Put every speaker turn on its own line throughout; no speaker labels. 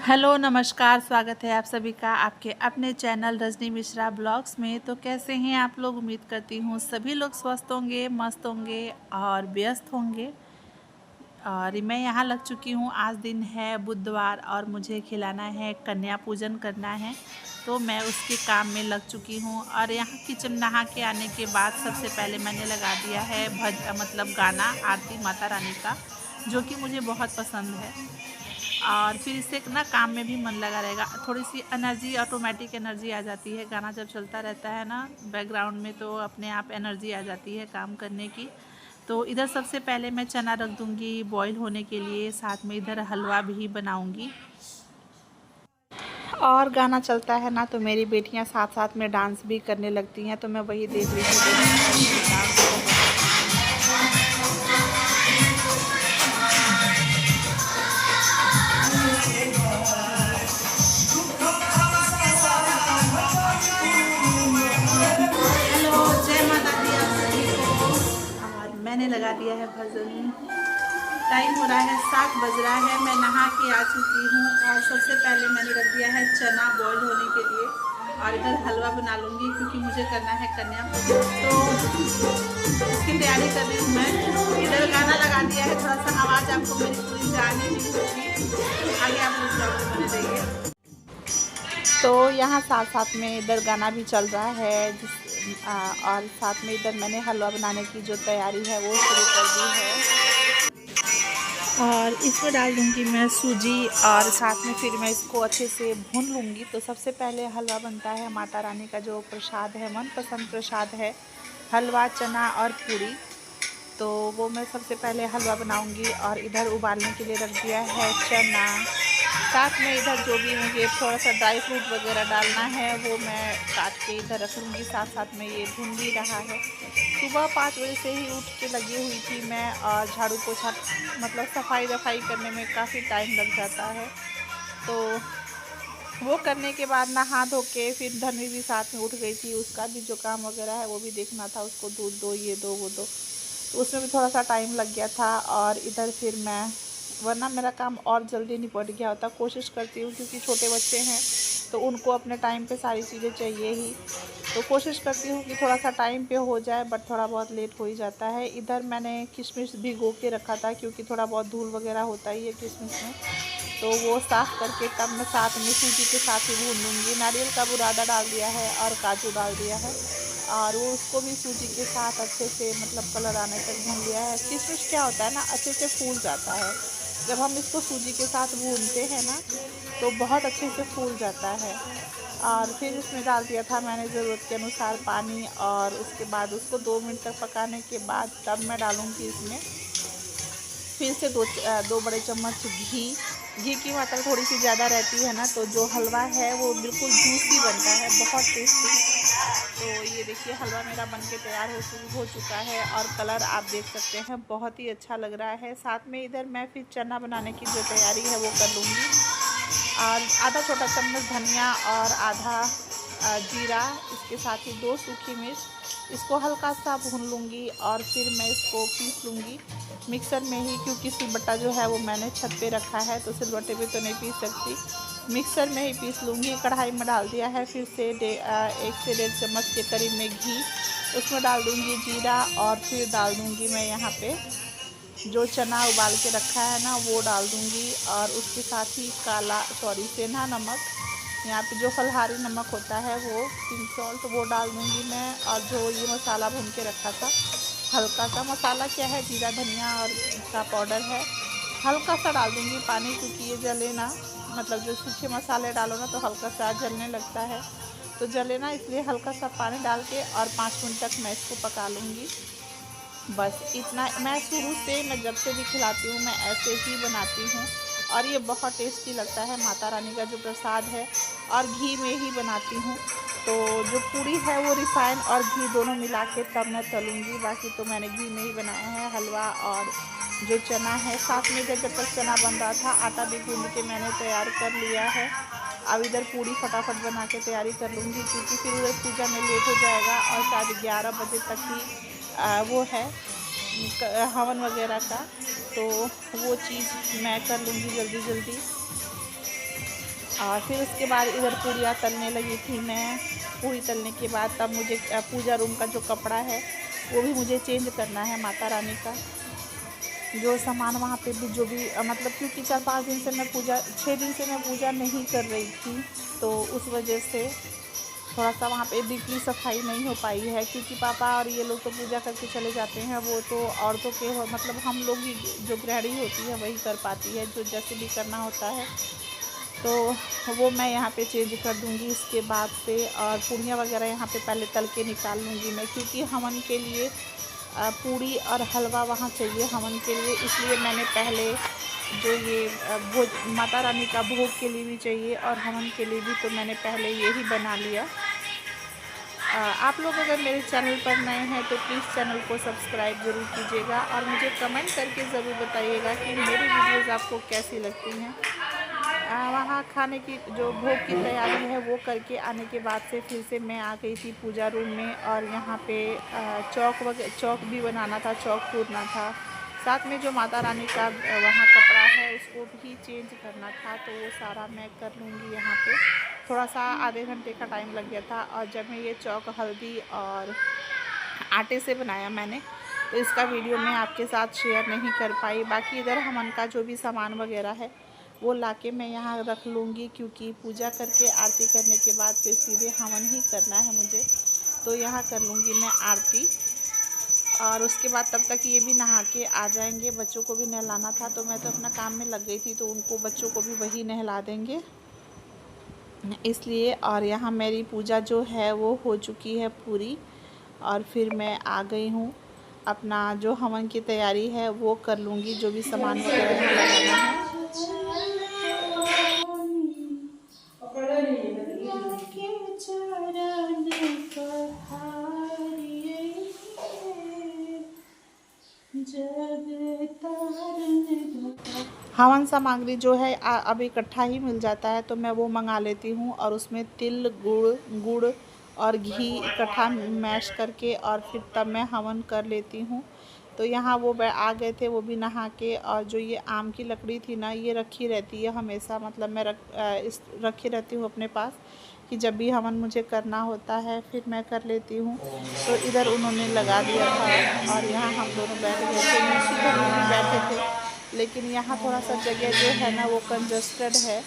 Hello नमस्कार, स्वागत है आप सभी का आपके अपने चैनल रजनी मिश्रा ब्लॉग्स में। तो कैसे हैं आप लोग? उम्मीद करती हूँ सभी लोग स्वस्थ होंगे, मस्त होंगे और व्यस्त होंगे। और मैं यहाँ लग चुकी हूँ। आज दिन है बुधवार और मुझे खिलाना है, कन्या पूजन करना है, तो मैं उसके काम में लग चुकी हूँ। और यहाँ किचन नहा के आने के बाद सबसे पहले मैंने लगा दिया है मतलब गाना आरती माता रानी का, जो कि मुझे बहुत पसंद है। और फिर इससे ना काम में भी मन लगा रहेगा, थोड़ी सी एनर्जी, ऑटोमेटिक एनर्जी आ जाती है। गाना जब चलता रहता है ना बैकग्राउंड में, तो अपने आप एनर्जी आ जाती है काम करने की। तो इधर सबसे पहले मैं चना रख दूंगी बॉईल होने के लिए, साथ में इधर हलवा भी बनाऊंगी। और गाना चलता है ना तो मेरी बेटियां साथ साथ में डांस भी करने लगती हैं, तो मैं वही देख रही थी। हेलो, जय माता दी आप सभी को। और मैंने लगा दिया है भजन। टाइम हो रहा है 7 बज रहा है। मैं नहा के आ चुकी हूँ और सबसे पहले मैंने रख दिया है चना बॉईल होने के लिए। और इधर हलवा बना लूँगी क्योंकि मुझे करना है कन्या पूजन, तो इसकी तैयारी कर रही हूँ मैं। इधर गाना लगा दिया है, थोड़ा सा आवाज़ आपको मेरी पूरी जाने नहीं होगी, आगे आप लोग ब्लॉग में बने रहिए। तो यहाँ साथ साथ में इधर गाना भी चल रहा है और साथ में इधर मैंने हलवा बनाने की जो तैयारी है वो शुरू कर दी है। और इसमें डाल दूँगी मैं सूजी और साथ में फिर मैं इसको अच्छे से भून लूँगी। तो सबसे पहले हलवा बनता है माता रानी का, जो प्रसाद है, मनपसंद प्रसाद है, हलवा, चना और पूरी। तो वो मैं सबसे पहले हलवा बनाऊँगी। और इधर उबालने के लिए रख दिया है चना। साथ में इधर जो भी मुझे थोड़ा सा ड्राई फ्रूट वगैरह डालना है वो मैं काट के इधर रख लूँगी। साथ साथ में ये भून भी रहा है। सुबह 5 बजे से ही उठ के लगी हुई थी मैं, और झाड़ू पोछा मतलब सफाई दफाई करने में काफ़ी टाइम लग जाता है। तो वो करने के बाद नहा धो के फिर धनी भी साथ में उठ गई थी, उसका भी जो काम वगैरह है वो भी देखना था, उसको दूध दो, ये दो, वो दो, तो उसमें भी थोड़ा सा टाइम लग गया था। और इधर फिर मैं, वरना मेरा काम और जल्दी निपट गया होता। कोशिश करती हूँ क्योंकि छोटे बच्चे हैं तो उनको अपने टाइम पे सारी चीज़ें चाहिए ही, तो कोशिश करती हूँ कि थोड़ा सा टाइम पे हो जाए, बट थोड़ा बहुत लेट हो ही जाता है। इधर मैंने किशमिश भिगो के रखा था क्योंकि थोड़ा बहुत धूल वगैरह होता ही है किशमिश में, तो वो साफ़ करके तब मैं साथ में सूजी के साथ ही भून लूँगी। नारियल का बुरादा डाल दिया है और काजू डाल दिया है, और वो उसको भी सूजी के साथ अच्छे से मतलब कलर आने तक भून लिया है। किशमिश क्या होता है ना, अच्छे से फूल जाता है जब हम इसको सूजी के साथ भूनते हैं ना, तो बहुत अच्छे से फूल जाता है। और फिर इसमें डाल दिया था मैंने ज़रूरत के अनुसार पानी, और उसके बाद उसको 2 मिनट तक पकाने के बाद तब मैं डालूँगी इसमें फिर से 2 बड़े चम्मच घी की मात्रा थोड़ी सी ज़्यादा रहती है ना, तो जो हलवा है वो बिल्कुल जूसी बनता है, बहुत टेस्टी। तो ये देखिए हलवा मेरा बन के तैयार हो चुका है, और कलर आप देख सकते हैं बहुत ही अच्छा लग रहा है। साथ में इधर मैं फिर चना बनाने की जो तैयारी है वो कर लूँगी। और आधा छोटा चम्मच धनिया और आधा जीरा, इसके साथ ही 2 सूखी मिर्च, इसको हल्का सा भून लूँगी। और फिर मैं इसको पीस लूँगी मिक्सर में ही, क्योंकि सिलबट्टा जो है वो मैंने छत पे रखा है, तो सिलबट्टे पे तो नहीं पीस सकती, मिक्सर में ही पीस लूँगी। कढ़ाई में डाल दिया है फिर से 1 से 1.5 चम्मच के करीब में घी, उसमें डाल दूँगी जीरा, और फिर डाल दूँगी मैं यहाँ पे जो चना उबाल के रखा है ना वो डाल दूँगी। और उसके साथ ही सेंधा नमक, यहाँ पे जो फलहारी नमक होता है वो पिंक सॉल्ट, वो डाल दूँगी मैं। और जो ये मसाला भून के रखा था, हल्का सा मसाला क्या है, जीरा धनिया और का पाउडर है, हल्का सा डाल दूँगी पानी, क्योंकि ये जले ना, मतलब जो सूखे मसाले डालो ना तो हल्का सा जलने लगता है, तो जले ना, इसलिए हल्का सा पानी डाल के और 5 मिनट तक मैं इसको पका लूँगी। बस इतना। मैं शुरू से, मैं जब से भी खिलाती हूँ मैं ऐसे ही बनाती हूँ, और ये बहुत टेस्टी लगता है। माता रानी का जो प्रसाद है, और घी में ही बनाती हूँ। तो जो पूरी है वो रिफाइन और घी दोनों मिला के तब मैं तलूँगी, बाकी तो मैंने घी में ही बनाया है हलवा। और जो चना है साथ में, जब तक चना बन रहा था आटा भी गूँध के मैंने तैयार कर लिया है। अब इधर पूरी फटाफट बना के तैयारी कर लूँगी, क्योंकि फिर उधर पूजा में लेट हो जाएगा, और शायद 11 बजे तक ही वो है हवन वगैरह का, तो वो चीज़ मैं कर लूँगी जल्दी जल्दी। और फिर उसके बाद इधर पूड़ियाँ तलने लगी थी मैं। पूड़ी तलने के बाद तब मुझे पूजा रूम का जो कपड़ा है वो भी मुझे चेंज करना है माता रानी का। जो सामान वहाँ पे भी जो भी मतलब क्योंकि 4-5 दिन से मैं पूजा 6 दिन से मैं पूजा नहीं कर रही थी, तो उस वजह से थोड़ा सा वहाँ पे डीपली सफाई नहीं हो पाई है। क्योंकि पापा और ये लोग तो पूजा करके चले जाते हैं, वो तो औरतों के मतलब हम लोग ही जो गृहिणी होती है वही कर पाती है, जो जैसे भी करना होता है। तो वो मैं यहाँ पे चेंज कर दूँगी इसके बाद से। और पूड़ियाँ वगैरह यहाँ पे पहले तल के निकाल लूँगी मैं, क्योंकि हवन के लिए पूड़ी और हलवा वहाँ चाहिए हवन के लिए। इसलिए मैंने पहले जो ये भोज माता रानी का भोग के लिए भी चाहिए और हवन के लिए भी, तो मैंने पहले ये ही बना लिया। आप लोग अगर मेरे चैनल पर नए हैं तो प्लीज़ चैनल को सब्सक्राइब ज़रूर कीजिएगा और मुझे कमेंट करके ज़रूर बताइएगा कि मेरी वीडियोज़ आपको कैसी लगती हैं। वहाँ खाने की जो भोग की तैयारी है वो करके आने के बाद से फिर से मैं आ गई थी पूजा रूम में। और यहाँ पे चौक भी बनाना था, चौक पूरना था, साथ में जो माता रानी का वहाँ कपड़ा है उसको भी चेंज करना था। तो वो सारा मैं कर लूँगी यहाँ पे। थोड़ा सा आधे घंटे का टाइम लग गया था। और जब मैं ये चौक हल्दी और आटे से बनाया मैंने, तो इसका वीडियो मैं आपके साथ शेयर नहीं कर पाई। बाकी इधर हवन का जो भी सामान वगैरह है वो लाके मैं यहाँ रख लूँगी, क्योंकि पूजा करके आरती करने के बाद फिर सीधे हवन ही करना है मुझे। तो यहाँ कर लूँगी मैं आरती। और उसके बाद तब तक ये भी नहा के आ जाएंगे। बच्चों को भी नहलाना था, तो मैं तो अपना काम में लग गई थी, तो उनको बच्चों को भी वही नहला देंगे इसलिए। और यहाँ मेरी पूजा जो है वो हो चुकी है पूरी। और फिर मैं आ गई हूँ, अपना जो हवन की तैयारी है वो कर लूँगी, जो भी सामान वगैरह यहाँ लगाना है। हवन सामग्री जो है अब इकट्ठा ही मिल जाता है, तो मैं वो मंगा लेती हूँ। और उसमें तिल, गुड़ और घी इकट्ठा मैश करके और फिर तब मैं हवन कर लेती हूँ। तो यहाँ वो आ गए थे, वो भी नहा के। और जो ये आम की लकड़ी थी ना, ये रखी रहती है हमेशा, मतलब मैं रखी रहती हूँ अपने पास, कि जब भी हवन मुझे करना होता है फिर मैं कर लेती हूँ। तो इधर उन्होंने लगा दिया था और यहाँ हम दोनों बैठ गए थे, नीचे घर में भी बैठे थे। लेकिन यहाँ थोड़ा सा जगह जो है ना वो कंजस्टेड है,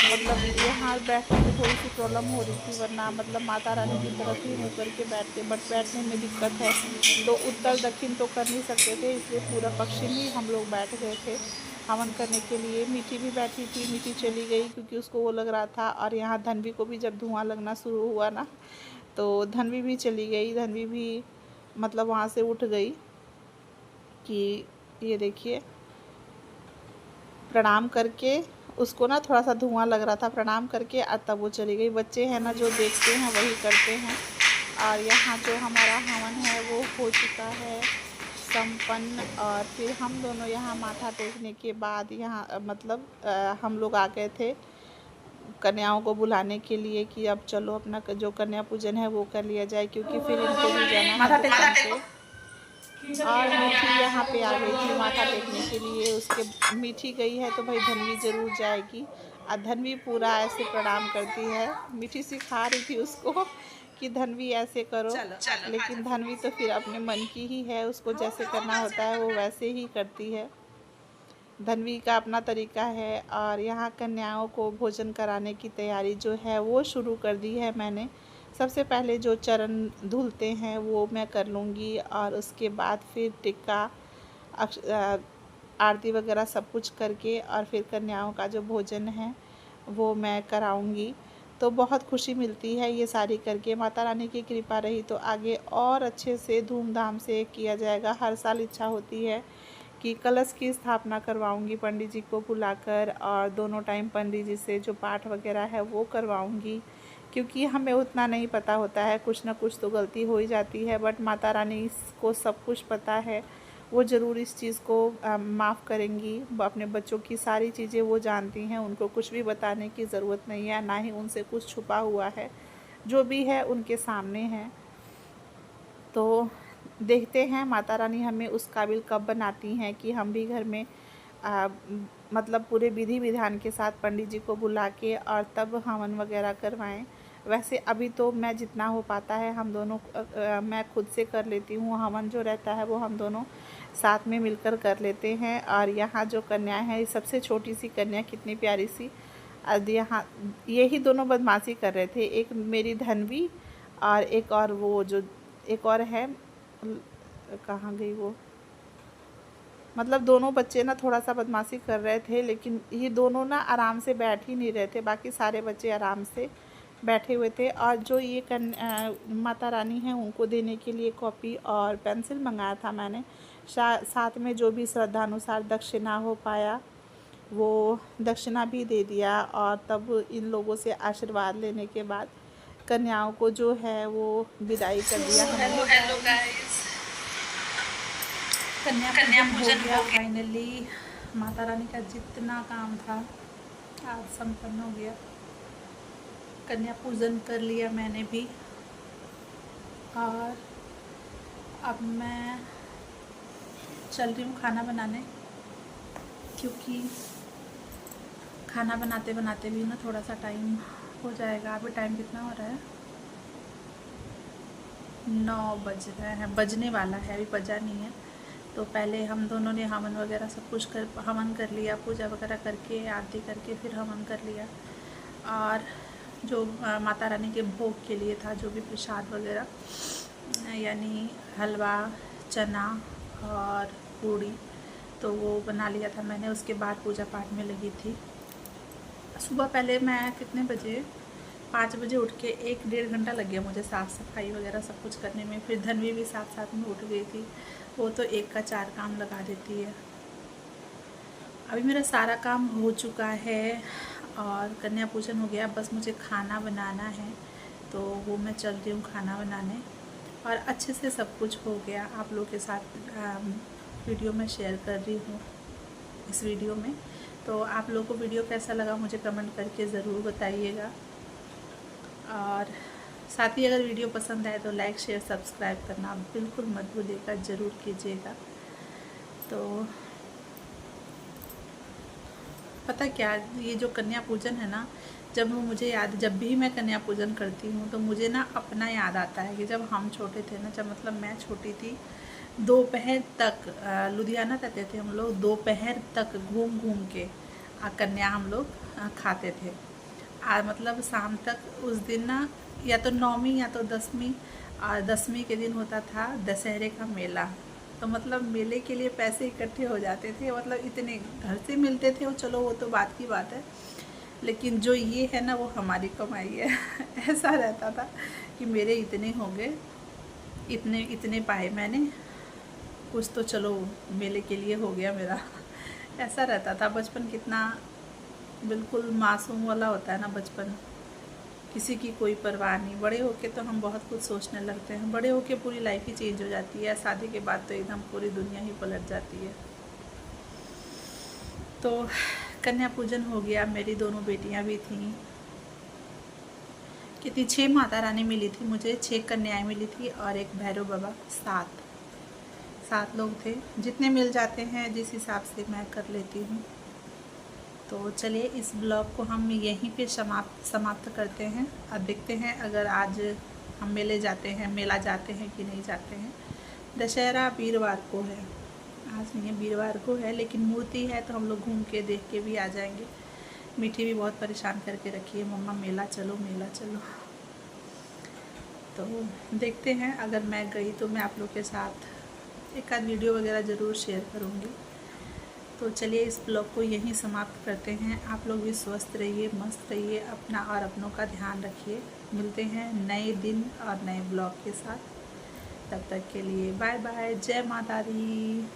मतलब यहाँ बैठने में थोड़ी सी प्रॉब्लम हो रही थी, वरना मतलब माता रानी की तरफ ही मुँह करके बैठते, बट बैठने में दिक्कत है। तो उत्तर दक्षिण तो कर नहीं सकते थे, इसलिए पूरा पश्चिम ही हम लोग बैठ गए थे हवन करने के लिए। मीठी भी बैठी थी, मीठी चली गई क्योंकि उसको वो लग रहा था। और यहाँ धनवी को भी जब धुआं लगना शुरू हुआ ना, तो धनवी भी चली गई। धनवी भी मतलब वहाँ से उठ गई कि ये देखिए, प्रणाम करके उसको ना थोड़ा सा धुआं लग रहा था, प्रणाम करके तब वो चली गई। बच्चे हैं ना, जो देखते हैं वही करते हैं। और यहाँ जो हमारा हवन है वो हो चुका है संपन्न। और फिर हम दोनों यहाँ माथा टेकने के बाद यहाँ मतलब हम लोग आ गए थे कन्याओं को बुलाने के लिए, कि अब चलो अपना जो कन्या पूजन है वो कर लिया जाए, क्योंकि फिर इनको भी जाना है दुकान पे। और मीठी यहाँ पे आ गई थी माथा टेकने के लिए। उसके मीठी गई है तो भाई धनवी ज़रूर जाएगी। और धनवी पूरा ऐसे प्रणाम करती है, मीठी सिखा रही थी उसको कि धनवी ऐसे करो। लेकिन धनवी तो फिर अपने मन की ही है, उसको जैसे करना होता है वो वैसे ही करती है। धनवी का अपना तरीका है। और यहाँ कन्याओं को भोजन कराने की तैयारी जो है वो शुरू कर दी है मैंने। सबसे पहले जो चरण धुलते हैं वो मैं कर लूँगी, और उसके बाद फिर टिक्का, आरती वगैरह सब कुछ करके और फिर कन्याओं का जो भोजन है वो मैं कराऊँगी। तो बहुत खुशी मिलती है ये सारी करके। माता रानी की कृपा रही तो आगे और अच्छे से धूमधाम से किया जाएगा। हर साल इच्छा होती है कि कलश की स्थापना करवाऊंगी पंडित जी को बुलाकर, और दोनों टाइम पंडित जी से जो पाठ वगैरह है वो करवाऊंगी। क्योंकि हमें उतना नहीं पता होता है, कुछ ना कुछ तो गलती हो ही जाती है, बट माता रानी को सब कुछ पता है। वो ज़रूर इस चीज़ को माफ़ करेंगी। अपने बच्चों की सारी चीज़ें वो जानती हैं, उनको कुछ भी बताने की ज़रूरत नहीं है, ना ही उनसे कुछ छुपा हुआ है। जो भी है उनके सामने है। तो देखते हैं माता रानी हमें उस काबिल कब बनाती हैं कि हम भी घर में मतलब पूरे विधि विधान के साथ पंडित जी को बुला के और तब हवन वगैरह करवाएं। वैसे अभी तो मैं जितना हो पाता है हम दोनों मैं खुद से कर लेती हूँ। हवन जो रहता है वो हम दोनों साथ में मिलकर कर लेते हैं। और यहाँ जो कन्या है, सबसे छोटी सी कन्या कितनी प्यारी सी, यहाँ यही दोनों बदमाशी कर रहे थे, एक मेरी धनवी और एक और वो जो एक और है, कहाँ गई वो, मतलब दोनों बच्चे ना थोड़ा सा बदमाशी कर रहे थे, लेकिन ये दोनों ना आराम से बैठ ही नहीं रहे थे। बाकी सारे बच्चे आराम से बैठे हुए थे। और जो ये माता रानी हैं उनको देने के लिए कॉपी और पेंसिल मंगाया था मैंने। साथ में जो भी श्रद्धा अनुसार दक्षिणा हो पाया वो दक्षिणा भी दे दिया। और तब इन लोगों से आशीर्वाद लेने के बाद कन्याओं को जो है वो विदाई कर दिया।
हेलो गाइस,
कन्या पूजन हो गया फाइनली। माता रानी का जितना काम था आज संपन्न हो गया। कन्या पूजन कर लिया मैंने भी। और अब मैं चल रही हूँ खाना बनाने, क्योंकि खाना बनाते बनाते भी ना थोड़ा सा टाइम हो जाएगा। अभी टाइम कितना हो रहा है, 9 बज रहे हैं, बजने वाला है, अभी बजा नहीं है। तो पहले हम दोनों ने हवन वगैरह सब कुछ हवन कर लिया, पूजा वगैरह करके आरती करके फिर हवन कर लिया। और जो माता रानी के भोग के लिए था, जो भी प्रसाद वगैरह यानी हलवा, चना और पूड़ी, तो वो बना लिया था मैंने। उसके बाद पूजा पाठ में लगी थी। सुबह पहले मैं कितने बजे, 5 बजे उठ के 1-1.5 घंटा लग गया मुझे साफ़ सफाई वगैरह सब कुछ करने में। फिर धनवी भी साथ साथ में उठ गई थी, वो तो एक का 4 काम लगा देती है। अभी मेरा सारा काम हो चुका है और कन्या पूजन हो गया, बस मुझे खाना बनाना है। तो वो मैं चल रही हूँ खाना बनाने और अच्छे से सब कुछ हो गया। आप लोगों के साथ वीडियो में शेयर कर रही हूँ इस वीडियो में। तो आप लोगों को वीडियो कैसा लगा मुझे कमेंट करके ज़रूर बताइएगा। और साथ ही अगर वीडियो पसंद आए तो लाइक शेयर सब्सक्राइब करना बिल्कुल मत भूलिएगा, ज़रूर कीजिएगा। तो पता क्या, ये जो कन्या पूजन है ना, जब भी मैं कन्या पूजन करती हूँ तो मुझे ना अपना याद आता है कि जब हम छोटे थे ना, जब मतलब मैं छोटी थी, दोपहर तक लुधियाना रहते थे हम लोग, दोपहर तक घूम घूम के कन्या हम लोग खाते थे। मतलब शाम तक उस दिन ना, या तो 9वीं या तो 10वीं, और 10वीं के दिन होता था दशहरे का मेला। तो मतलब मेले के लिए पैसे इकट्ठे हो जाते थे, मतलब इतने घर से मिलते थे, वो चलो वो तो बात की बात है, लेकिन जो ये है ना वो हमारी कमाई है। ऐसा रहता था कि मेरे इतने हो गए, इतने पाए मैंने, कुछ तो चलो मेले के लिए हो गया मेरा। ऐसा रहता था बचपन। कितना बिल्कुल मासूम वाला होता है ना बचपन, किसी की कोई परवाह नहीं। बड़े होके तो हम बहुत कुछ सोचने लगते हैं, बड़े होके पूरी लाइफ ही चेंज हो जाती है। शादी के बाद तो एकदम पूरी दुनिया ही पलट जाती है। तो कन्या पूजन हो गया, मेरी दोनों बेटियां भी थीं। कितनी 6 माता रानी मिली थी मुझे, 6 कन्याएं मिली थी और एक भैरव बाबा। 7 लोग थे, जितने मिल जाते हैं जिस हिसाब से मैं कर लेती हूँ। तो चलिए इस ब्लॉग को हम यहीं पे समाप्त करते हैं। अब देखते हैं अगर आज हम मेला जाते हैं कि नहीं जाते हैं। दशहरा वीरवार को है, आज नहीं है, वीरवार को है, लेकिन मूर्ति है तो हम लोग घूम के देख के भी आ जाएंगे। मीठी भी बहुत परेशान करके रखी है, मम्मा मेला चलो मेला चलो। तो देखते हैं, अगर मैं गई तो मैं आप लोग के साथ एक आध वीडियो वगैरह ज़रूर शेयर करूँगी। तो चलिए इस ब्लॉग को यहीं समाप्त करते हैं। आप लोग भी स्वस्थ रहिए, मस्त रहिए, अपना और अपनों का ध्यान रखिए। मिलते हैं नए दिन और नए ब्लॉग के साथ। तब तक के लिए बाय बाय, जय माता दी।